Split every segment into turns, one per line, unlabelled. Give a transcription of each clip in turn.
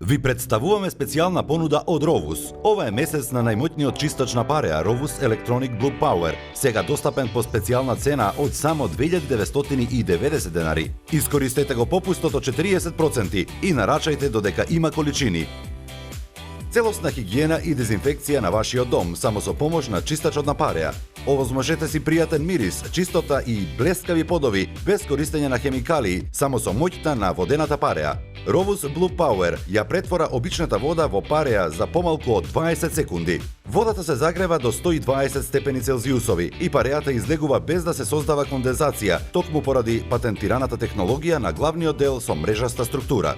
Ви представуваме специјална понуда од Rovus. Ова е месец на најмоćниот чистач на пареа Rovus Electronic Blue Power, сега достапен по специјална цена од само 2990 денари. Искористете го попустот од 40% и нарачајте додека има количини. Целосна хигиена и дезинфекција на вашиот дом само со помош на чистачот на пареа. Овозможете си пријатен мирис, чистота и блескави подови без користење на хемикалии, само со моќта на водената пареа. Rovus Blue Power ја претвора обичната вода во пареа за помалку од 20 секунди. Водата се загрева до 120 степени Целзиусови и пареата излегува без да се создава кондензација, токму поради патентираната технологија на главниот дел со мрежаста структура.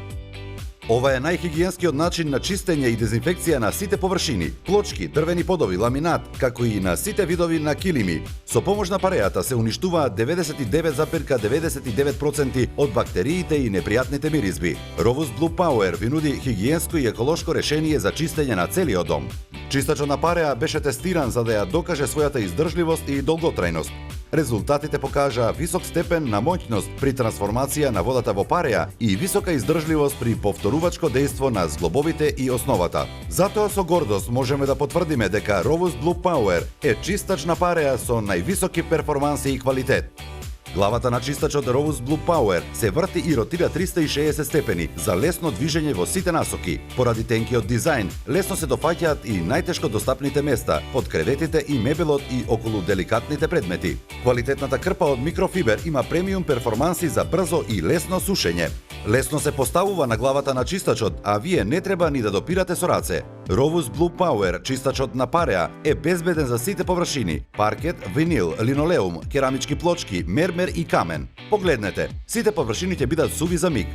Ова е најхигиенскиот начин на чистење и дезинфекција на сите површини, плочки, дрвени подови, ламинат, како и на сите видови на килими. Со помош на пареата се уништуваат 99,99% од бактериите и непријатните миризби. Rovus Blue Power ви нуди хигиенско и еколошко решение за чистење на целиот дом. Чистачот на пареа беше тестиран за да ја докаже својата издржливост и долготрајност. Резултатите покажаа висок степен на моќност при трансформација на водата во пареа и висока издржливост при повторувачко дејство на зглобовите и основата. Затоа со гордост можеме да потврдиме дека Rovus Blue Power е чистач на пареа со највисоки перформанси и квалитет. Главата на чистачот Rovus Blue Power се врти и ротира 360 степени за лесно движење во сите насоки. Поради тенкиот дизајн, лесно се дофаќаат и најтешко достапните места, под креветите и мебелот и околу деликатните предмети. Квалитетната крпа од микрофибер има премиум перформанси за брзо и лесно сушење. Лесно се поставува на главата на чистачот, а вие не треба ни да допирате со раце. Rovus Blue Power, чистачот на пареа, е безбеден за сите површини: паркет, винил, линолеум, керамички плочки, мермер и камен. Погледнете, сите површини ќе бидат суви за миг.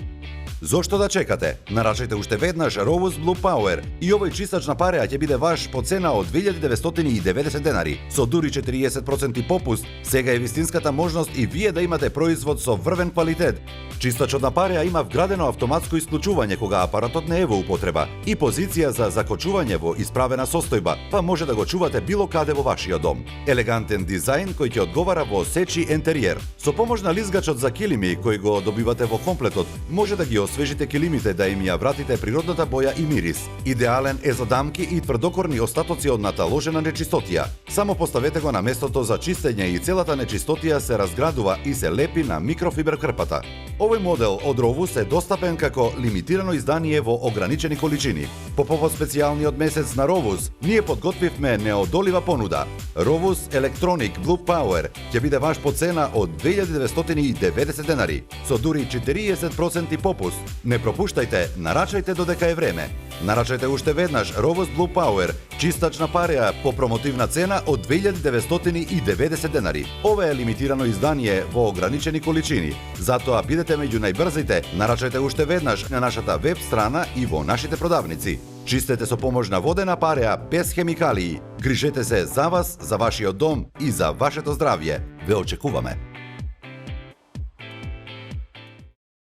Зошто да чекате? Нарачајте уште веднаш Rovus Blue Power и овој чистач на пареа ќе биде ваш по цена од 2990 денари. Со дури 40% попуст, сега е вистинската можност и вие да имате производ со врвен квалитет. Чистачот на пареа има вградено автоматско исклучување кога апаратот не е во употреба и позиција за закочување во исправена состојба, па може да го чувате било каде во вашиот дом. Елегантен дизајн кој ќе одговара во сечи ентериер. Со помош на лизгачот за килими кој го добивате во комплетот, може да ги освежите килимите да им ја вратите природната боја и мирис. Идеален е за дамки и тврдокорни остатоци од наталожена нечистотија. Само поставете го на местото за чистење и целата нечистотија се разградува и се лепи на микрофибер крпата. Овој модел од Rovus е достапен како лимитирано издание во ограничени количини. По повод специјалниот месец на Rovus, ние подготвивме неодолива понуда. Rovus Electronic Blue Power ќе биде ваш по цена од 2990 денари, со дури 40% попуст. Не пропуштајте, нарачајте додека е време. Нарачајте уште веднаш Rovus Blue Power, чистач на пареа по промотивна цена од 2990 денари. Ова е лимитирано издание во ограничени количини. Затоа бидете меѓу најбрзите, нарачајте уште веднаш на нашата веб страна и во нашите продавници. Чистете со помош на водена пареа без хемикалии. Грижете се за вас, за вашиот дом и за вашето здравје. Ве очекуваме.